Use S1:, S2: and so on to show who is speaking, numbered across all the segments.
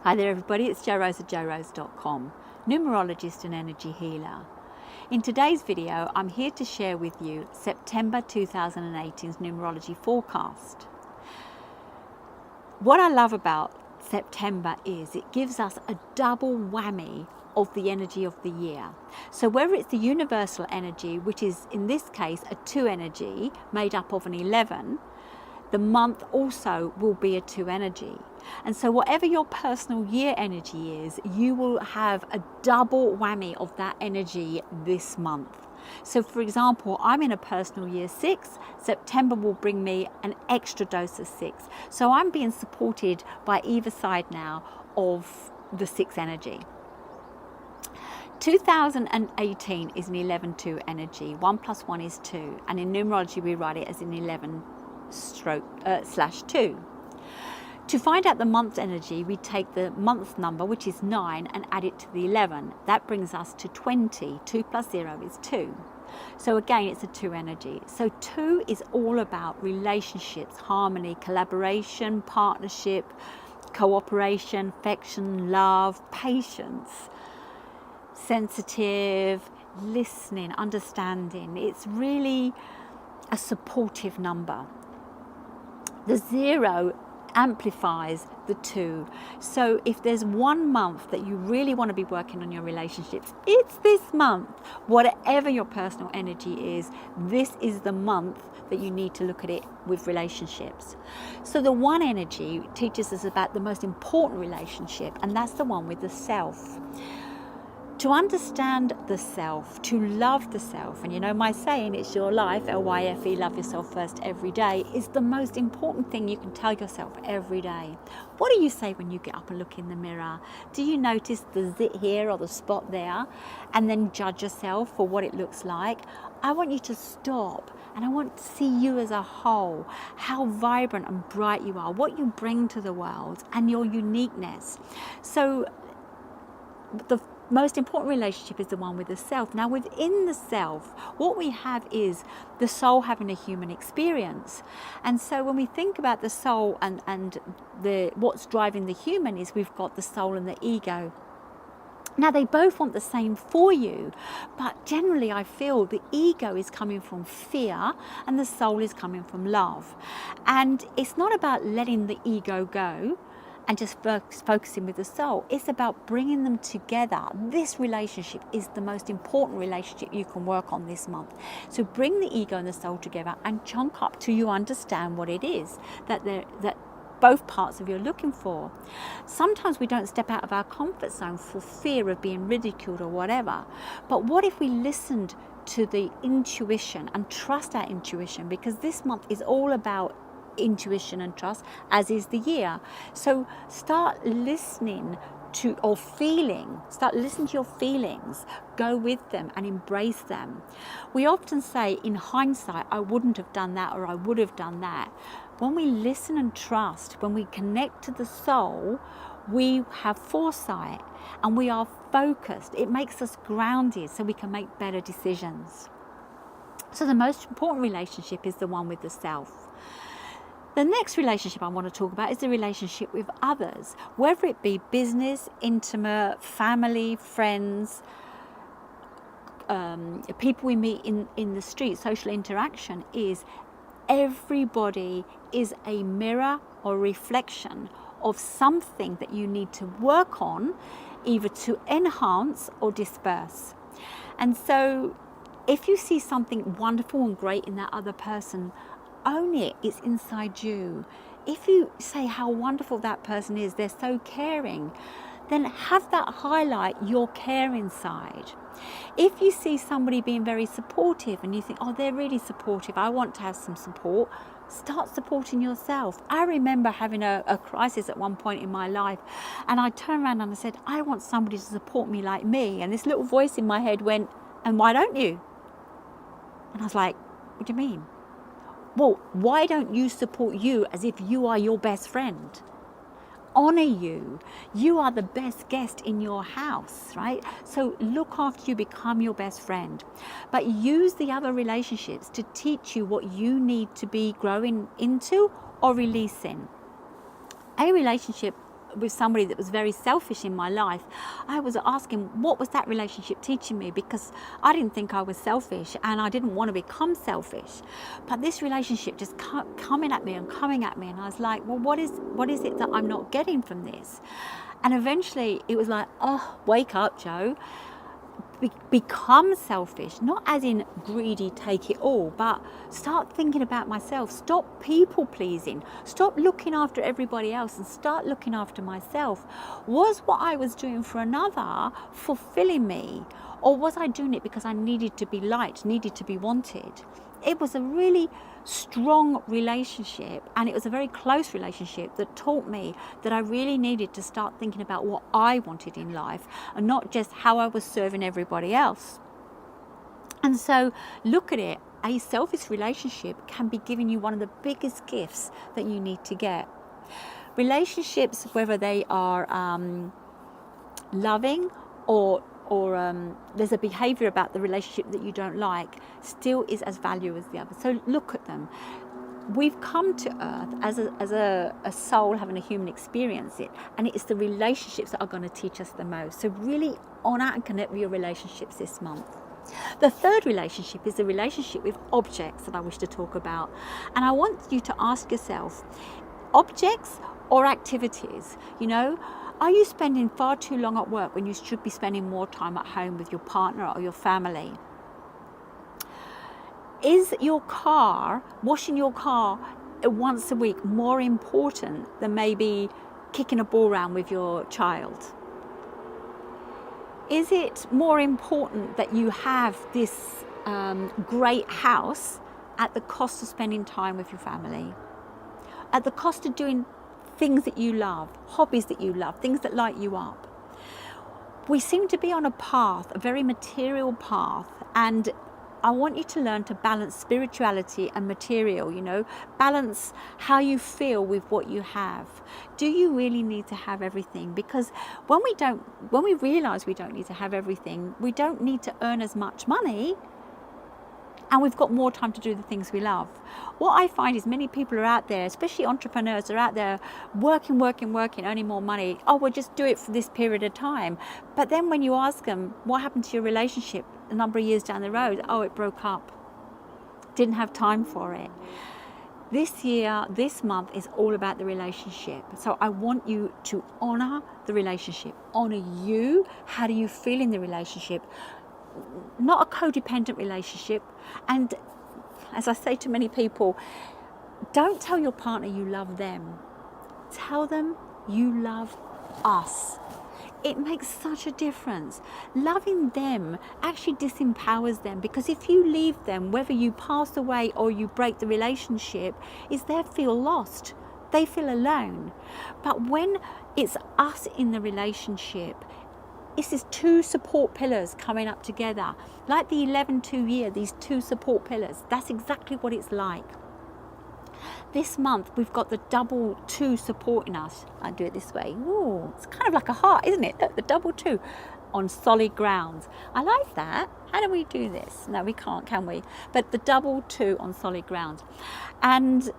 S1: Hi there everybody, it's Jo Rose at jorose.com, numerologist and energy healer. In today's video, I'm here to share with you September 2018's numerology forecast. What I love about September is it gives us a double whammy of the energy of the year. So whether it's the universal energy, which is in this case a 2 energy made up of an 11, the month also will be a 2 energy. And so whatever your personal year energy is, you will have a double whammy of that energy this month. So for example, I'm in a personal year 6. September will bring me an extra dose of 6. So I'm being supported by either side now of the 6 energy. 2018 is an 11-2 energy. 1 + 1 is 2. And in numerology, we write it as an 11/2. To find out the month's energy, we take the month number, which is 9, and add it to the 11. That brings us to 20. 2 + 0 is 2. So again, it's a 2 energy. So 2 is all about relationships, harmony, collaboration, partnership, cooperation, affection, love, patience, sensitive, listening, understanding. It's really a supportive number. The 0 amplifies the 2. So if there's one month that you really want to be working on your relationships, it's this month. Whatever your personal energy is, this is the month that you need to look at it with relationships. So the 1 energy teaches us about the most important relationship, and that's the one with the self. To understand the self, to love the self, and you know my saying, it's your life, LYFE, love yourself first every day, is the most important thing you can tell yourself every day. What do you say when you get up and look in the mirror? Do you notice the zit here or the spot there and then judge yourself for what it looks like? I want you to stop and I want to see you as a whole, how vibrant and bright you are, what you bring to the world and your uniqueness. So the most important relationship is the one with the self. Now within the self, what we have is the soul having a human experience. And so when we think about the soul and what's driving the human is we've got the soul and the ego. Now they both want the same for you, but generally I feel the ego is coming from fear and the soul is coming from love. And it's not about letting the ego go and just focusing with the soul. It's about bringing them together. This relationship is the most important relationship you can work on this month. So bring the ego and the soul together and chunk up till you understand what it is that both parts of you are looking for. Sometimes we don't step out of our comfort zone for fear of being ridiculed or whatever. But what if we listened to the intuition and trust our intuition? Because this month is all about intuition and trust, as is the year. So start listening to start listening to your feelings, go with them and embrace them. We often say in hindsight, I wouldn't have done that or I would have done that. When we listen and trust, when we connect to the soul, we have foresight and we are focused. It makes us grounded so we can make better decisions. So the most important relationship is the one with the self. The next relationship I want to talk about is the relationship with others, whether it be business, intimate, family, friends, people we meet in the street. Social interaction is everybody is a mirror or reflection of something that you need to work on, either to enhance or disperse. And so if you see something wonderful and great in that other person, own it. It's inside you. If you say how wonderful that person is, they're so caring, then have that highlight your caring side. If you see somebody being very supportive and you think, oh, they're really supportive, I want to have some support, start supporting yourself. I remember having a crisis at one point in my life, and I turned around and I said, I want somebody to support me like me. And this little voice in my head went, and why don't you? And I was like, what do you mean? Well, why don't you support you as if you are your best friend? Honor you. You are the best guest in your house, right? So look after you, become your best friend. But use the other relationships to teach you what you need to be growing into or releasing. A relationship with somebody that was very selfish in my life, I was asking, what was that relationship teaching me? Because I didn't think I was selfish, and I didn't want to become selfish. But this relationship just coming at me, and I was like, well, what is it that I'm not getting from this? And eventually it was like, oh, wake up, Joe. Become selfish, not as in greedy, take it all, but start thinking about myself. Stop people pleasing. Stop looking after everybody else and start looking after myself. Was what I was doing for another fulfilling me, or was I doing it because I needed to be liked, needed to be wanted? It was a really strong relationship, and it was a very close relationship that taught me that I really needed to start thinking about what I wanted in life and not just how I was serving everybody else. And so look at it, a selfish relationship can be giving you one of the biggest gifts that you need to get. Relationships, whether they are loving or there's a behaviour about the relationship that you don't like, still is as valuable as the other. So look at them. We've come to earth as a soul having a human experience it, and it's the relationships that are going to teach us the most. So really honour and connect with your relationships this month. The third relationship is the relationship with objects that I wish to talk about. And I want you to ask yourself, objects or activities, are you spending far too long at work when you should be spending more time at home with your partner or your family? Is your car, washing your car once a week, more important than maybe kicking a ball around with your child? Is it more important that you have this great house at the cost of spending time with your family? At the cost of doing things that you love, hobbies that you love, things that light you up? We seem to be on a path, a very material path, and I want you to learn to balance spirituality and material, balance how you feel with what you have. Do you really need to have everything? Because when we realize we don't need to have everything, we don't need to earn as much money, and we've got more time to do the things we love. What I find is many people are out there, especially entrepreneurs, are out there working, earning more money. Oh, we'll just do it for this period of time. But then when you ask them, what happened to your relationship a number of years down the road? Oh, it broke up. Didn't have time for it. This year, this month is all about the relationship. So I want you to honor the relationship, honor you. How do you feel in the relationship? Not a codependent relationship. And as I say to many people, don't tell your partner you love them. Tell them you love us. It makes such a difference. Loving them actually disempowers them, because if you leave them, whether you pass away or you break the relationship, is they feel lost. They feel alone. But when it's us in the relationship, it's these two support pillars coming up together. Like the 11-2 year, these two support pillars. That's exactly what it's like. This month, we've got the double 2 supporting us. I do it this way. Ooh, it's kind of like a heart, isn't it? Look, the double 2 on solid ground. I like that. How do we do this? No, we can't, can we? But the double 2 on solid ground. And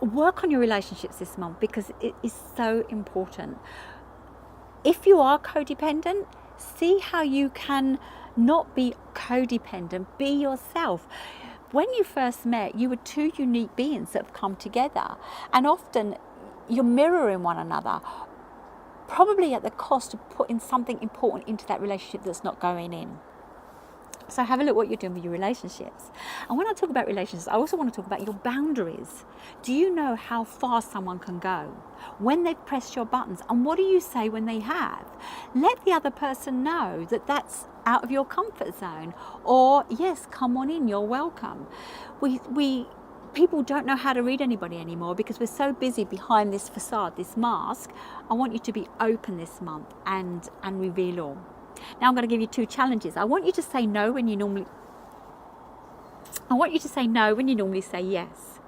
S1: work on your relationships this month, because it is so important. If you are codependent, see how you can not be codependent, be yourself. When you first met, you were two unique beings that have come together, and often you're mirroring one another, probably at the cost of putting something important into that relationship that's not going in. So have a look what you're doing with your relationships. And when I talk about relationships, I also want to talk about your boundaries. Do you know how far someone can go when they've pressed your buttons? And what do you say when they have? Let the other person know that that's out of your comfort zone, or yes, come on in, you're welcome. People don't know how to read anybody anymore because we're so busy behind this facade, this mask. I want you to be open this month and reveal all. Now I'm going to give you 2 challenges. I want you to say no when you normally say yes.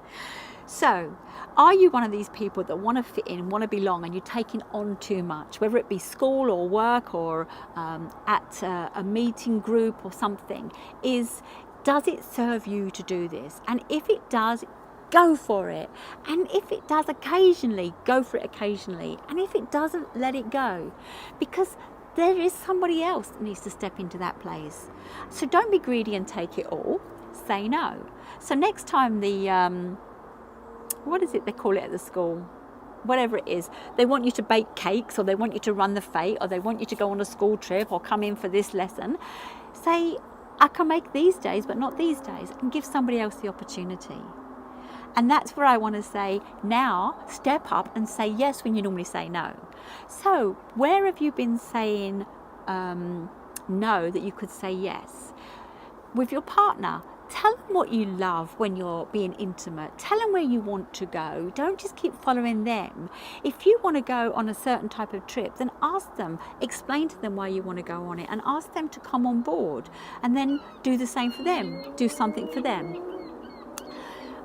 S1: So, are you one of these people that want to fit in, want to belong, and you're taking on too much, whether it be school or work or at a meeting group or something? Does it serve you to do this? And if it does, go for it. And if it does occasionally, go for it occasionally. And if it doesn't, let it go. Because there is somebody else that needs to step into that place. So don't be greedy and take it all. Say no. So next time what is it they call it at the school? Whatever it is, they want you to bake cakes, or they want you to run the fete, or they want you to go on a school trip, or come in for this lesson. Say, I can make these days, but not these days, and give somebody else the opportunity. And that's where I want to say, now step up and say yes when you normally say no. So where have you been saying no that you could say yes? With your partner, tell them what you love when you're being intimate. Tell them where you want to go. Don't just keep following them. If you want to go on a certain type of trip, then ask them, explain to them why you want to go on it, and ask them to come on board. And then do the same for them. Do something for them.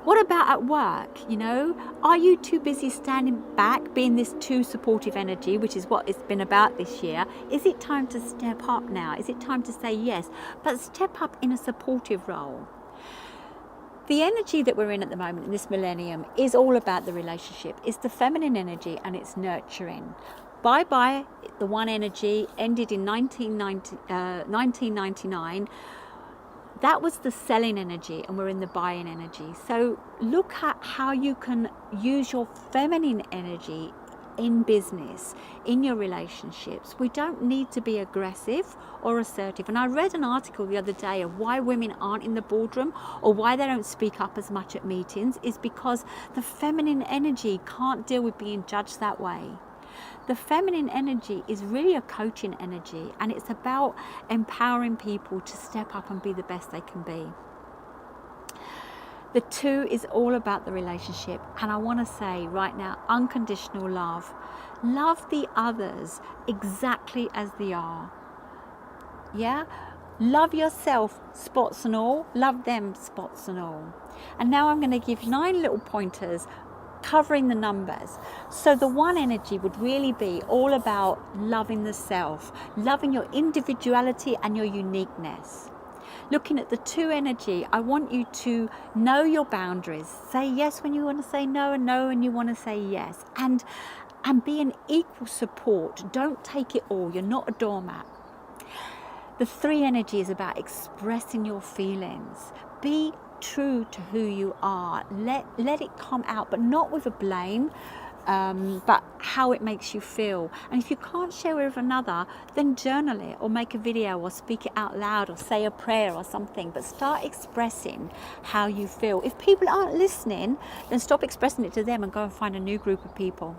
S1: What about at work? Are you too busy standing back, being this too supportive energy, which is what it's been about this year? Is it time to step up now? Is it time to say yes? But step up in a supportive role. The energy that we're in at the moment, in this millennium, is all about the relationship. It's the feminine energy, and it's nurturing. Bye-bye, the one energy ended in 1999. That was the selling energy, and we're in the buying energy. So look at how you can use your feminine energy in business, in your relationships. We don't need to be aggressive or assertive. And I read an article the other day of why women aren't in the boardroom, or why they don't speak up as much at meetings, is because the feminine energy can't deal with being judged that way. The feminine energy is really a coaching energy, and it's about empowering people to step up and be the best they can be. The 2 is all about the relationship, and I want to say right now, unconditional love. Love the others exactly as they are. Yeah? Love yourself, spots and all. Love them, spots and all. And now I'm going to give 9 little pointers covering the numbers. So the 1 energy would really be all about loving the self, loving your individuality and your uniqueness. Looking at the 2 energy, I want you to know your boundaries. Say yes when you want to say no, and no when you want to say yes. And be an equal support. Don't take it all. You're not a doormat. The 3 energy is about expressing your feelings. Be true to who you are. Let it come out, but not with a blame, but how it makes you feel. And if you can't share with another, then journal it, or make a video, or speak it out loud, or say a prayer or something. But start expressing how you feel. If people aren't listening, then stop expressing it to them and go and find a new group of people.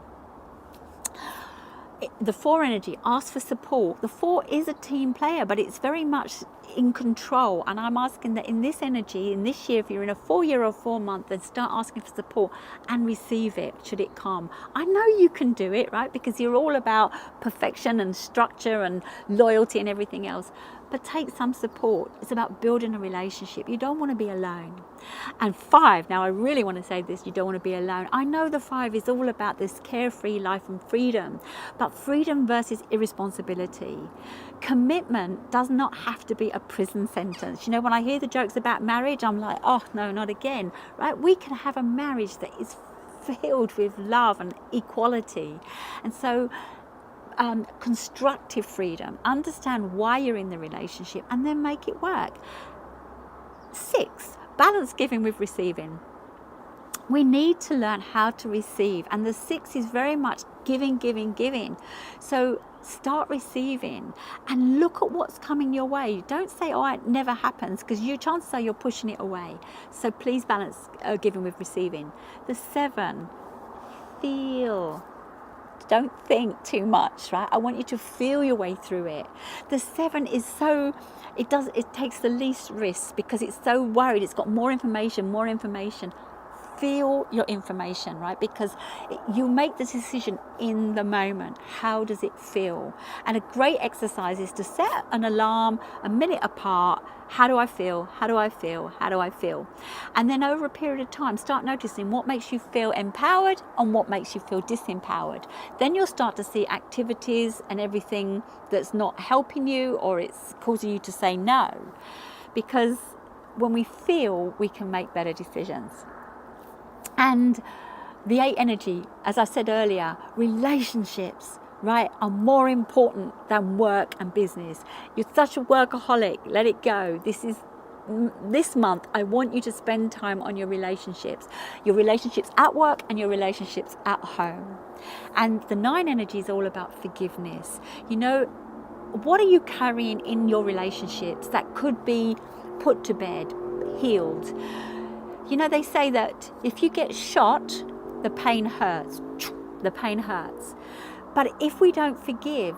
S1: The 4 energy, ask for support. The 4 is a team player, but it's very much in control. And I'm asking that in this energy, in this year, if you're in a 4-year or 4-month, then start asking for support and receive it should it come. I know you can do it, right? Because you're all about perfection and structure and loyalty and everything else. But take some support. It's about building a relationship. You don't want to be alone. And 5, now I really want to say this, you don't want to be alone. I know the 5 is all about this carefree life and freedom, but freedom versus irresponsibility. Commitment does not have to be a prison sentence. When I hear the jokes about marriage, I'm like, oh no, not again, right? We can have a marriage that is filled with love and equality. And so constructive freedom, understand why you're in the relationship, and then make it work. 6, balance giving with receiving. We need to learn how to receive, and the 6 is very much giving, giving, giving. So start receiving and look at what's coming your way. Don't say, oh, it never happens, because chances are you're pushing it away. So please balance giving with receiving. The 7, feel. Don't think too much, right? I want you to feel your way through it. The 7 is it takes the least risk, because it's so worried. It's got more information. Feel your information, right? Because you make the decision in the moment. How does it feel? And a great exercise is to set an alarm a minute apart. How do I feel? How do I feel? How do I feel? And then over a period of time, start noticing what makes you feel empowered and what makes you feel disempowered. Then you'll start to see activities and everything that's not helping you, or it's causing you to say no. Because when we feel, we can make better decisions. And the 8 energy, as I said earlier, relationships, right, are more important than work and business. You're such a workaholic, let it go. This month, I want you to spend time on your relationships at work and your relationships at home. And the 9 energy is all about forgiveness. You know, what are you carrying in your relationships that could be put to bed, healed? You know, they say that if you get shot, the pain hurts. The pain hurts. But if we don't forgive,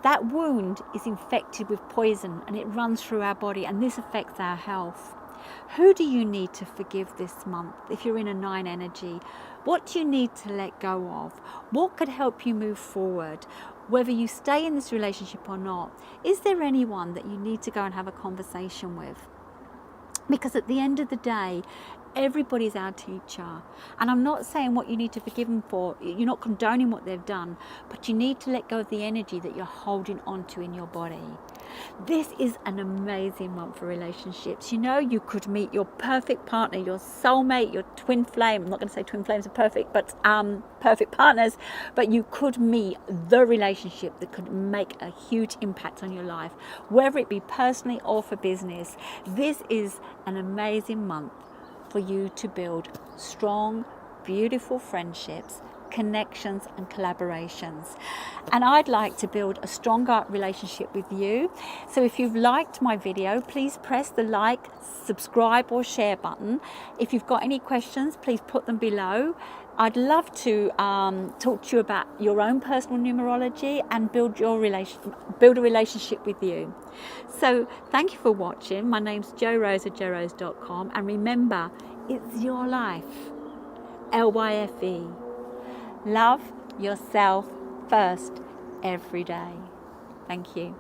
S1: that wound is infected with poison and it runs through our body, and this affects our health. Who do you need to forgive this month if you're in a 9 energy? What do you need to let go of? What could help you move forward? Whether you stay in this relationship or not, is there anyone that you need to go and have a conversation with? Because at the end of the day, everybody's our teacher. And I'm not saying what you need to forgive them for. You're not condoning what they've done, but you need to let go of the energy that you're holding onto in your body. This is an amazing month for relationships. You know, you could meet your perfect partner, your soulmate, your twin flame. I'm not going to say twin flames are perfect, but perfect partners. But you could meet the relationship that could make a huge impact on your life, whether it be personally or for business. This is an amazing month for you to build strong, beautiful friendships, connections and collaborations. And I'd like to build a stronger relationship with you. So if you've liked my video, please press the like, subscribe or share button. If you've got any questions, please put them below. I'd love to talk to you about your own personal numerology and build a relationship with you. So thank you for watching. My name's Jo Rose at jorose.com, and remember, it's your life. LYFE. Love yourself first every day. Thank you.